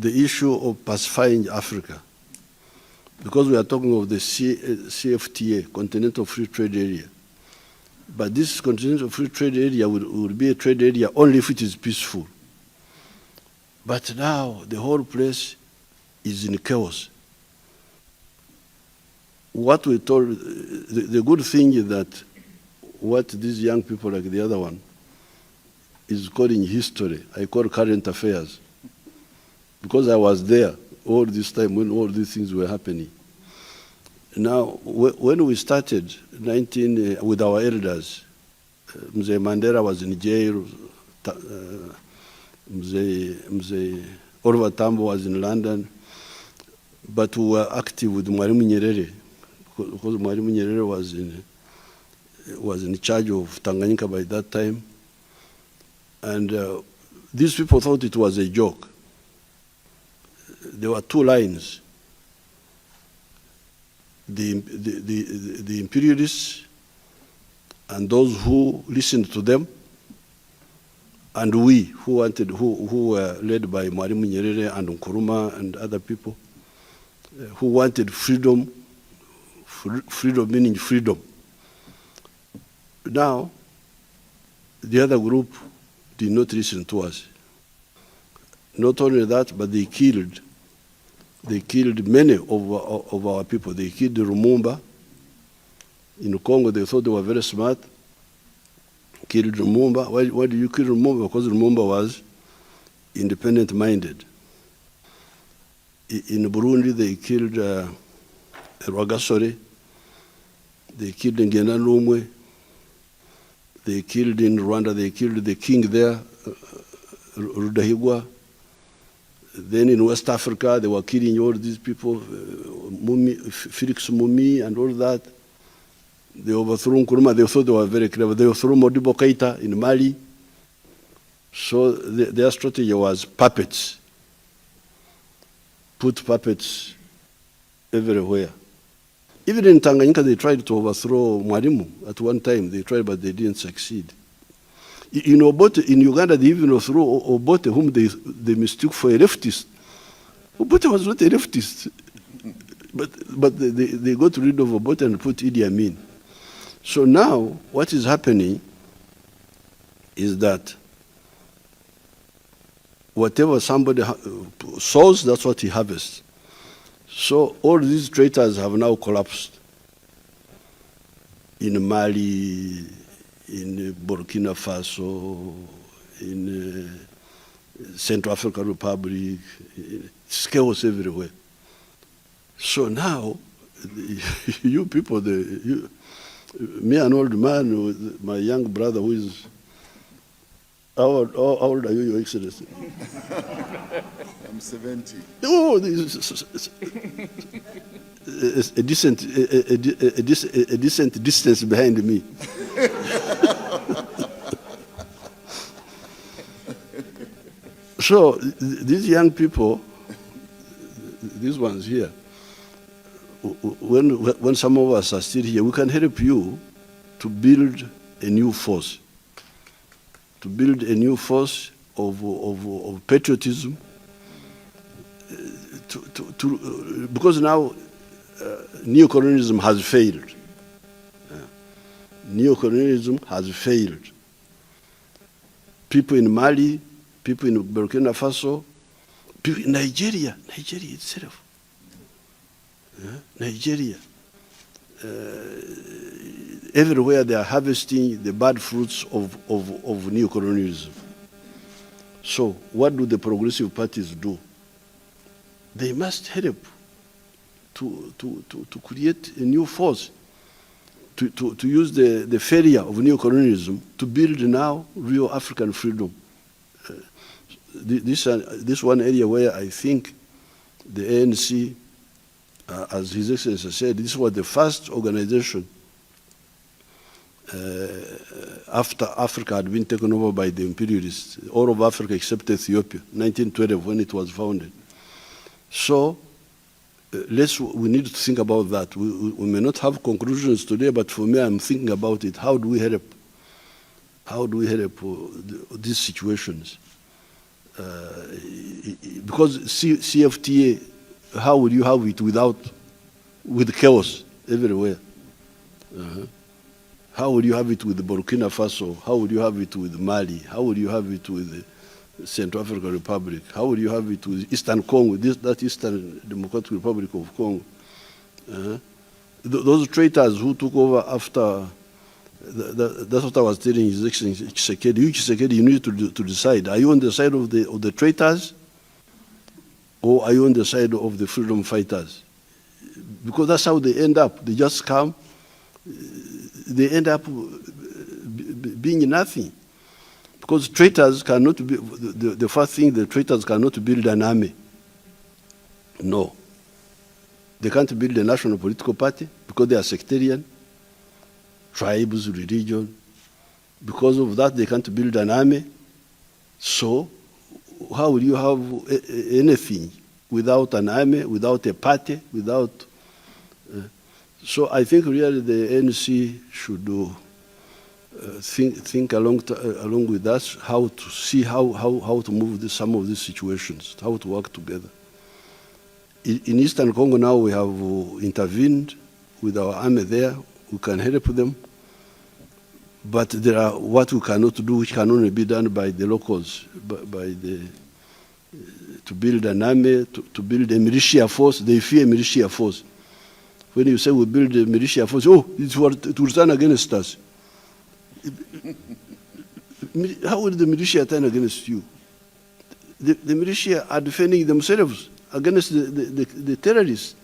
the issue of pacifying Africa, because we are talking of the CFTA, Continental Free Trade Area. But this Continental Free Trade Area will be a trade area only if it is peaceful. But now the whole place is in chaos. What we told, the good thing is that what these young people like the other one is calling history, I call current affairs. Because I was there all this time when all these things were happening. Now, when we started with our elders, Mzee Mandela was in jail, Mzee Oliver Tambo was in London, but we were active with Mwalimu Nyerere, because Mwalimu Nyerere was in charge of Tanganyika by that time. And these people thought it was a joke. There were two lines. The imperialists and those who listened to them, and we who were led by Mwalimu Nyerere and Nkrumah and other people, who wanted freedom, freedom meaning freedom. Now, the other group did not listen to us. Not only that, but they killed many of our people. They killed Lumumba. In Congo, they thought they were very smart. Killed Lumumba. Why did you kill Lumumba? Because Lumumba was independent-minded. In Burundi, they killed Rwagasore. They killed Ngena Lumwe. They killed in Rwanda, they killed the king there, Rudahigwa. Then in West Africa, they were killing all these people, Felix Mumi and all that. They overthrew Nkrumah. They thought they were very clever. They overthrew Modibo Keita in Mali. So their strategy was puppets. Put puppets everywhere. Even in Tanganyika, they tried to overthrow Mwalimu at one time. They tried, but they didn't succeed. In Uganda, they even overthrew Obote, whom they mistook for a leftist. Obote was not a leftist. But they got rid of Obote and put Idi Amin. So now, what is happening is that whatever somebody sows, that's what he harvests. So all these traitors have now collapsed in Mali, in Burkina Faso, in Central African Republic. It's chaos everywhere. So now, you people, me an old man, with my young brother who is, how old are you, Your Excellency? I'm 70. Oh, this is a decent distance behind me. So these young people, these ones here, when some of us are still here, we can help you to build a new force, of patriotism, because now neocolonialism has failed. Neocolonialism has failed. People in Mali, people in Burkina Faso, people in Nigeria itself. Nigeria. Everywhere they are harvesting the bad fruits of neocolonialism. So what do the progressive parties do? They must help to create a new force, to use the failure of neocolonialism to build now real African freedom. This one area where I think the ANC, as His Excellency said, this was the first organization after Africa had been taken over by the imperialists, all of Africa except Ethiopia, 1912 when it was founded. So we need to think about that. We may not have conclusions today, but for me, I'm thinking about it. How do we help? How do we help these situations? Because CFTA, how would you have it with chaos everywhere? How would you have it with Burkina Faso? How would you have it with Mali? How would you have it with the Central African Republic? How would you have it with Eastern Congo, that Eastern Democratic Republic of Congo? Those traitors who took over after, that's what I was telling His Excellency Tshisekedi. You, Tshisekedi, you need to decide. Are you on the side of the traitors, or are you on the side of the freedom fighters? Because that's how they end up. They just come, they end up being nothing. Because traitors cannot be, the first thing, the traitors cannot build an army. No. They can't build a national political party because they are sectarian, tribes, religion. Because of that, they can't build an army. So how will you have anything without an army, without a party, without... so I think really the ANC should think along with us how to see how to move some of these situations, how to work together. In Eastern Congo now we have intervened with our army there. We can help them. But there are what we cannot do, which can only be done by the locals, to build an army, to build a militia force. They fear militia force. When you say we build a militia force, oh, it will turn against us. How will the militia turn against you? The militia are defending themselves against the terrorists.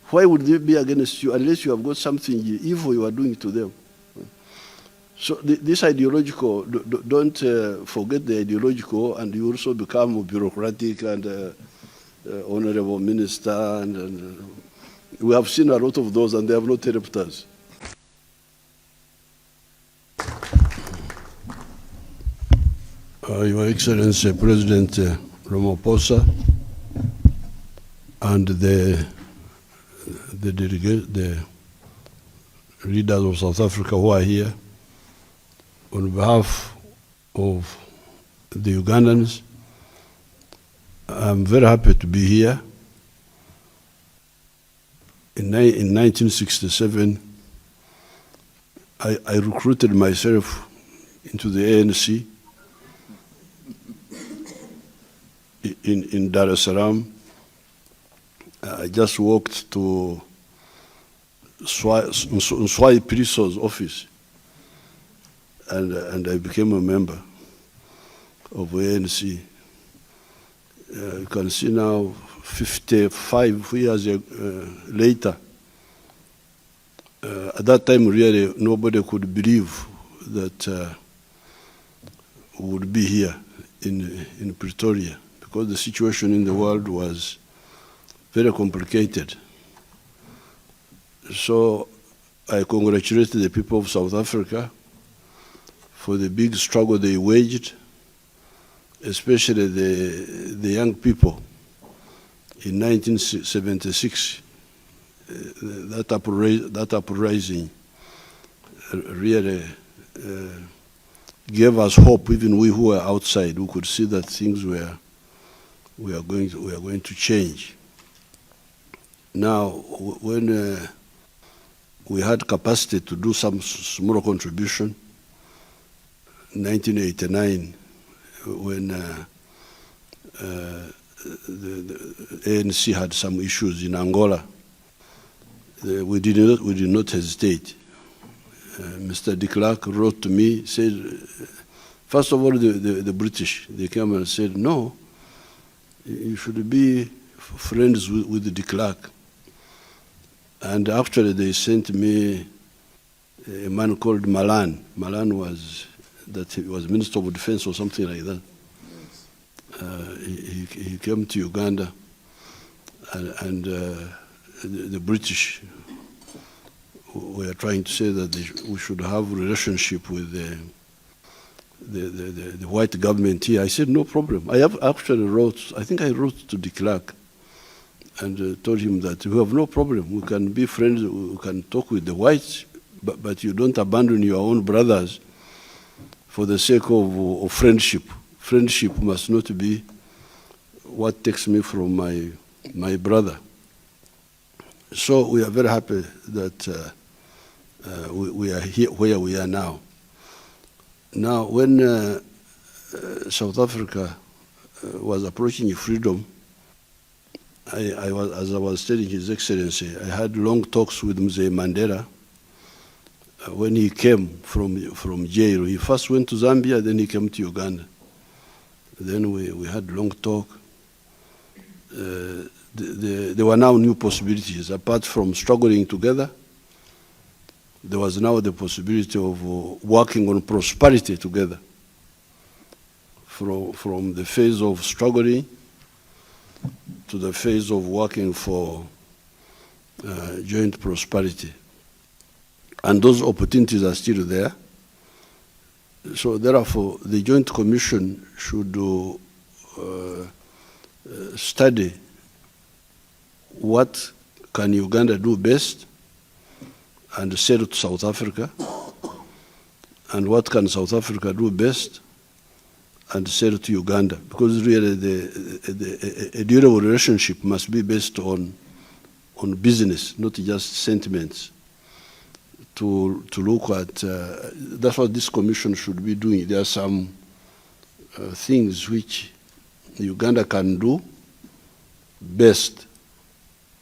Why would they be against you unless you have got something evil you are doing to them? So this ideological, don't forget the ideological, and you also become bureaucratic and honorable minister. And we have seen a lot of those, and they have not helped us. Your Excellency President Ramaphosa and the leaders of South Africa who are here, on behalf of the Ugandans, I'm very happy to be here. In 1967, I recruited myself into the ANC in Dar es Salaam. I just walked to Swai Priso's office, and I became a member of ANC. You can see now, 55 years later, at that time really nobody could believe that we would be here in Pretoria, because the situation in the world was very complicated. So I congratulate the people of South Africa for the big struggle they waged, especially the young people. In 1976, that uprising really gave us hope. Even we who were outside, we could see that things we are going to change. Now, when we had capacity to do some small contribution, in 1989, when the ANC had some issues in Angola, we did not hesitate. Mr. de Klerk wrote to me, said, first of all, the British, they came and said, no, you should be friends with the de Klerk. And actually they sent me a man called Malan. Malan was Minister of Defense or something like that. He came to Uganda, and the British were trying to say that we should have a relationship with the white government here. I said, no problem. I actually wrote, I think I wrote to de Klerk and told him that we have no problem. We can be friends, we can talk with the whites, but you don't abandon your own brothers for the sake of friendship, friendship must not be what takes me from my brother. So we are very happy that we are here where we are now. Now, when South Africa was approaching freedom, as I was telling His Excellency, I had long talks with Mzee Mandela when he came from jail. He first went to Zambia, then he came to Uganda. Then we had long talk. There were now new possibilities. Apart from struggling together, there was now the possibility of working on prosperity together. From the phase of struggling to the phase of working for joint prosperity. And those opportunities are still there. So therefore, the Joint Commission should study what can Uganda do best and sell to South Africa, and what can South Africa do best and sell to Uganda. Because really a durable relationship must be based on business, not just sentiments. To look at, that's what this commission should be doing. There are some things which Uganda can do best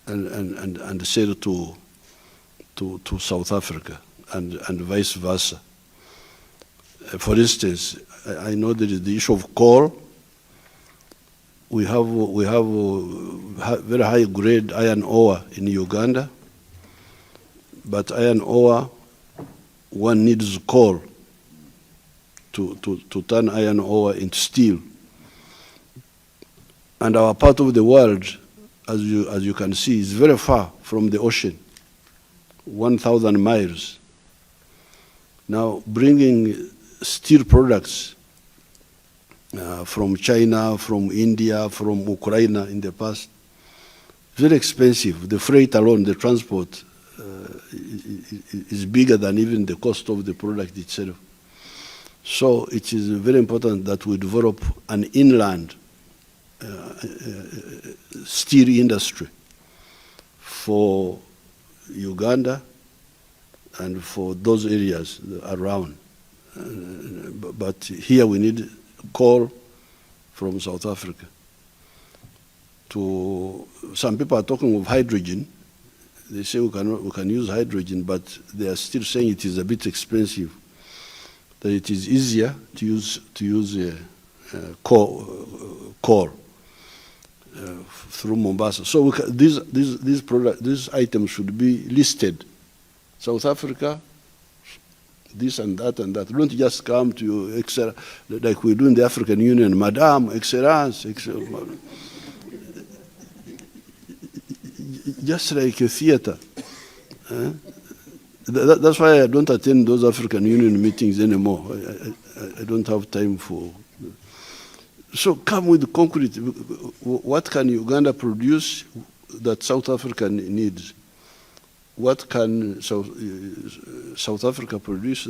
and sell to South Africa and vice versa. For instance, I know there is the issue of coal. We have very high grade iron ore in Uganda, but iron ore, one needs coal to turn iron ore into steel. And our part of the world, as you can see, is very far from the ocean, 1,000 miles. Now, bringing steel products from China, from India, from Ukraine in the past, very expensive. The freight alone, the transport, is bigger than even the cost of the product itself. So it is very important that we develop an inland steel industry for Uganda and for those areas around. But here we need coal from South Africa. Some people are talking of hydrogen. They say we can use hydrogen, but they are still saying it is a bit expensive. That it is easier to use coal through Mombasa. So these items should be listed. South Africa, this and that and that. Don't just come to you, like we do in the African Union, Madame, Excellence, just like a theater. That's why I don't attend those African Union meetings anymore. I don't have time for. So come with concrete. What can Uganda produce that South Africa needs? What can South Africa produce?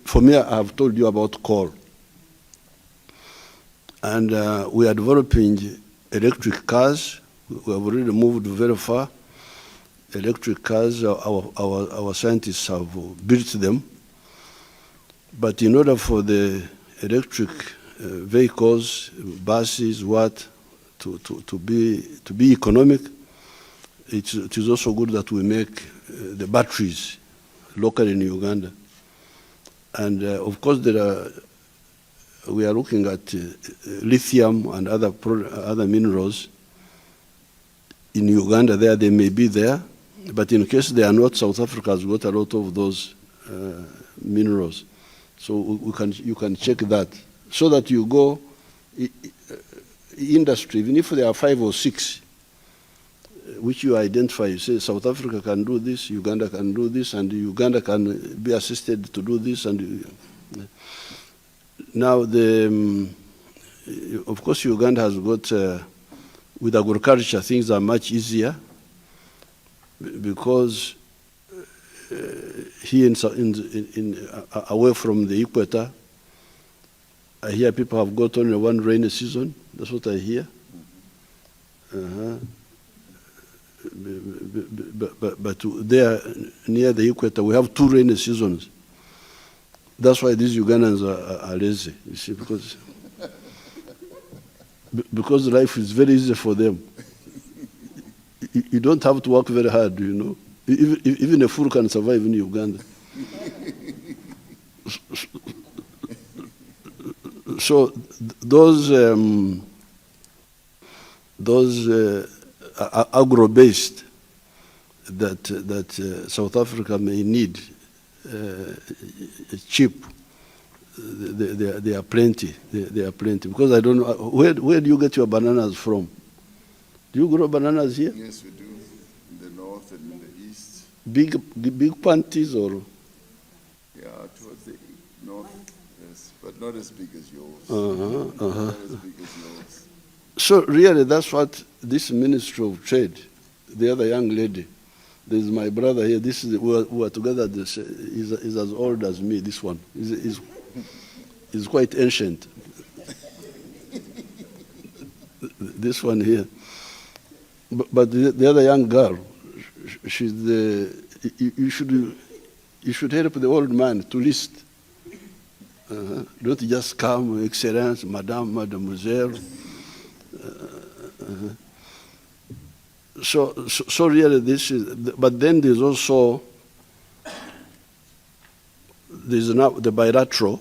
For me, I have told you about coal. And we are developing electric cars. We have already moved very far. Electric cars, our scientists have built them. But in order for the electric vehicles, buses, to be economic, it is also good that we make the batteries locally in Uganda. And of course, we are looking at lithium and other minerals in Uganda. They may be there, but in case they are not, South Africa has got a lot of those minerals. So you can check that, so that you go industry, even if there are 5 or 6, which you identify. You say South Africa can do this, Uganda can do this, and Uganda can be assisted to do this. And now, of course, Uganda has got, with agriculture, things are much easier, because here away from the equator, I hear people have got only one rainy season. That's what I hear. But there, near the equator, we have 2 rainy seasons. That's why these Ugandans are lazy, you see, because life is very easy for them. You don't have to work very hard, you know. Even a fool can survive in Uganda. So those agro-based that South Africa may need cheap, they are plenty. They are plenty. Because I don't know, where do you get your bananas from? Do you grow bananas here? Yes, we do. In the north and in the east. Big panties or? Yeah, towards the north, yes, but not as big as yours. Not as big as yours. So really, that's what this Ministry of Trade, the other young lady, there's my brother here, this is, we are together, he's as old as me, this one. He's quite ancient. This one here. But the other young girl, she's you should help the old man to list. Don't just come, Excellence, Madame, Mademoiselle. So really this is, but then there's also, there's now the bilateral,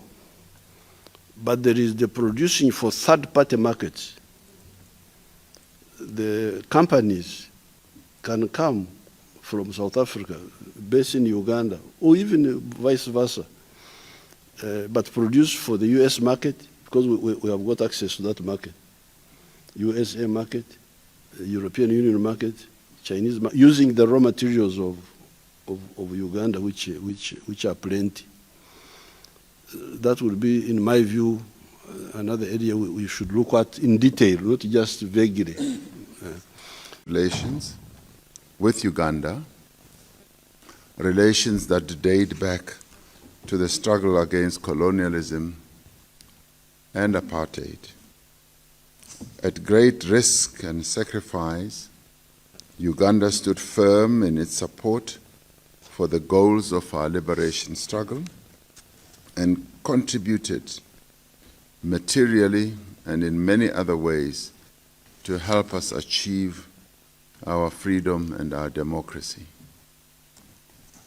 but there is the producing for third-party markets. The companies can come from South Africa, based in Uganda, or even vice versa, but produce for the US market, because we have got access to that market. USA market, European Union market, Chinese market, using the raw materials of Uganda, which are plenty. That would be, in my view, another area we should look at in detail, not just vaguely. Relations with Uganda, relations that date back to the struggle against colonialism and apartheid. At great risk and sacrifice, Uganda stood firm in its support for the goals of our liberation struggle and contributed materially and in many other ways to help us achieve our freedom and our democracy.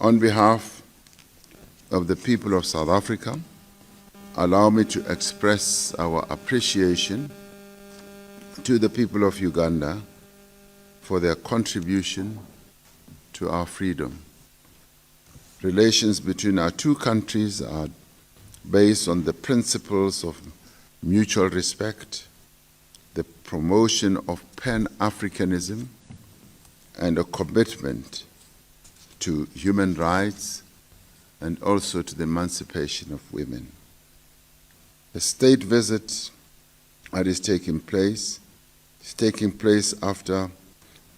On behalf of the people of South Africa, allow me to express our appreciation to the people of Uganda for their contribution to our freedom. Relations between our two countries are based on the principles of mutual respect, the promotion of Pan-Africanism, and a commitment to human rights and also to the emancipation of women. The state visit that is taking place after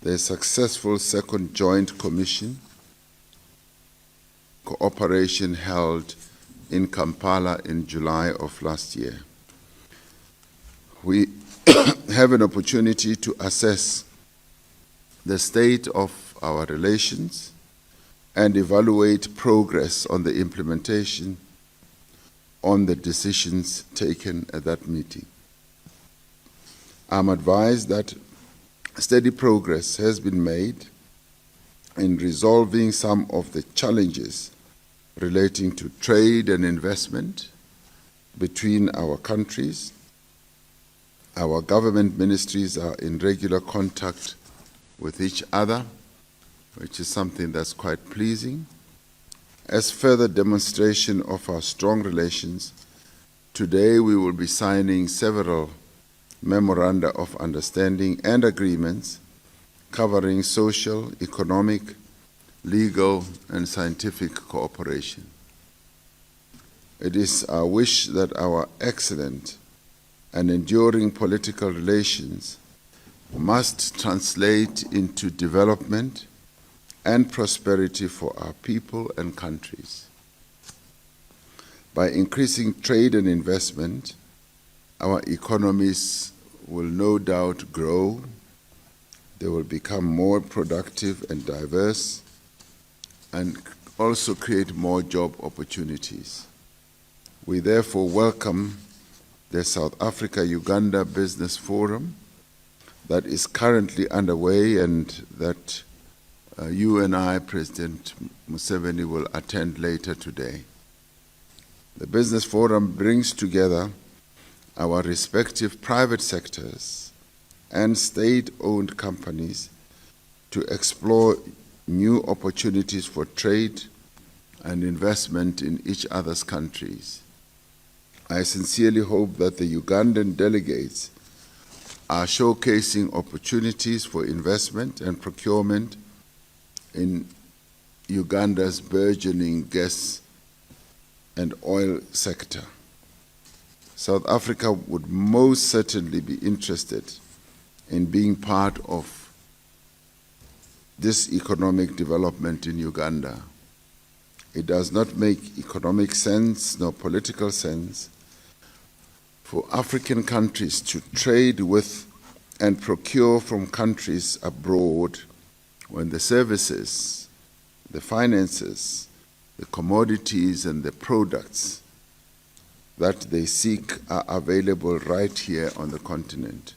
the successful second joint commission cooperation held in Kampala in July of last year. We have an opportunity to assess the state of our relations and evaluate progress on the implementation on the decisions taken at that meeting. I'm advised that steady progress has been made in resolving some of the challenges relating to trade and investment between our countries. Our government ministries are in regular contact with each other, which is something that's quite pleasing. As further demonstration of our strong relations, today we will be signing several memoranda of understanding and agreements covering social, economic, legal, and scientific cooperation. It is our wish that our excellent and enduring political relations must translate into development and prosperity for our people and countries. By increasing trade and investment, our economies will no doubt grow. They will become more productive and diverse, and also create more job opportunities. We therefore welcome the South Africa-Uganda Business Forum that is currently underway and that you and I, President Museveni, will attend later today. The Business Forum brings together our respective private sectors and state-owned companies to explore new opportunities for trade and investment in each other's countries. I sincerely hope that the Ugandan delegates are showcasing opportunities for investment and procurement in Uganda's burgeoning gas and oil sector. South Africa would most certainly be interested in being part of this economic development in Uganda. It does not make economic sense nor political sense for African countries to trade with and procure from countries abroad when the services, the finances, the commodities and the products that they seek are available right here on the continent.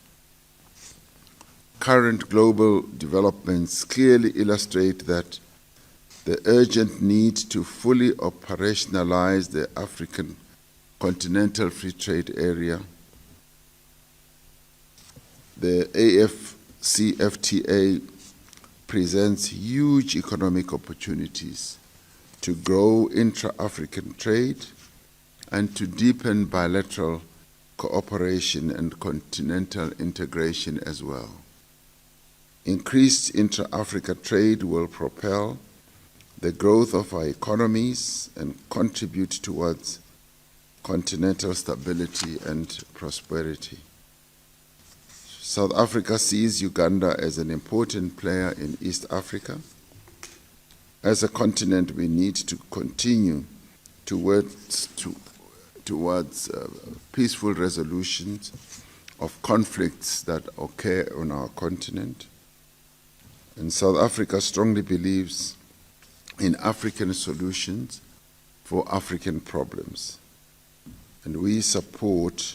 Current global developments clearly illustrate that the urgent need to fully operationalize the African Continental Free Trade Area, the AFCFTA presents huge economic opportunities to grow intra-African trade and to deepen bilateral cooperation and continental integration as well. Increased intra-Africa trade will propel the growth of our economies and contribute towards continental stability and prosperity. South Africa sees Uganda as an important player in East Africa. As a continent, we need to continue towards peaceful resolutions of conflicts that occur on our continent. And South Africa strongly believes in African solutions for African problems. And we support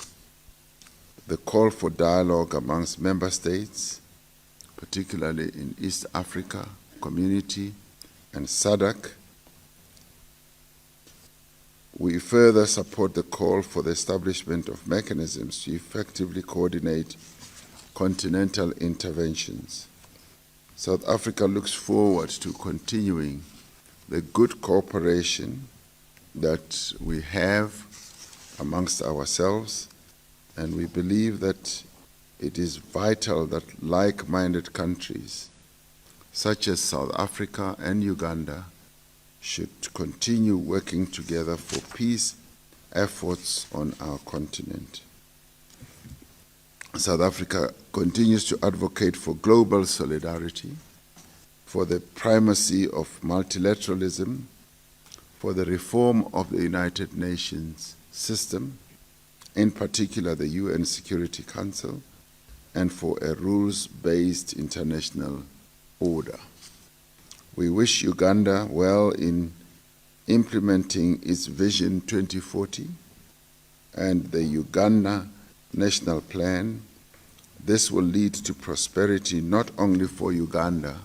the call for dialogue amongst member states, particularly in East Africa Community and SADC. We further support the call for the establishment of mechanisms to effectively coordinate continental interventions. South Africa looks forward to continuing the good cooperation that we have amongst ourselves, and we believe that it is vital that like-minded countries such as South Africa and Uganda should continue working together for peace efforts on our continent. South Africa continues to advocate for global solidarity, for the primacy of multilateralism, for the reform of the United Nations system, in particular the UN Security Council, and for a rules-based international order. We wish Uganda well in implementing its Vision 2040 and the Uganda National Plan. This will lead to prosperity not only for Uganda,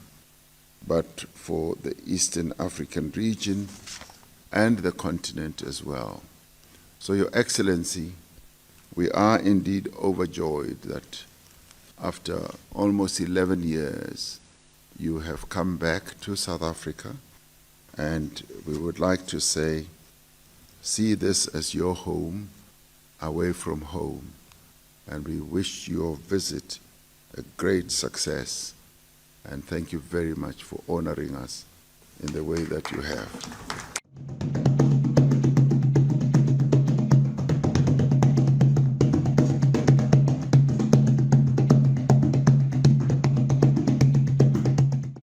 but for the Eastern African region and the continent as well. So, Your Excellency, we are indeed overjoyed that after almost 11 years, you have come back to South Africa, and we would like to say, see this as your home, away from home, and we wish your visit a great success, and thank you very much for honoring us in the way that you have.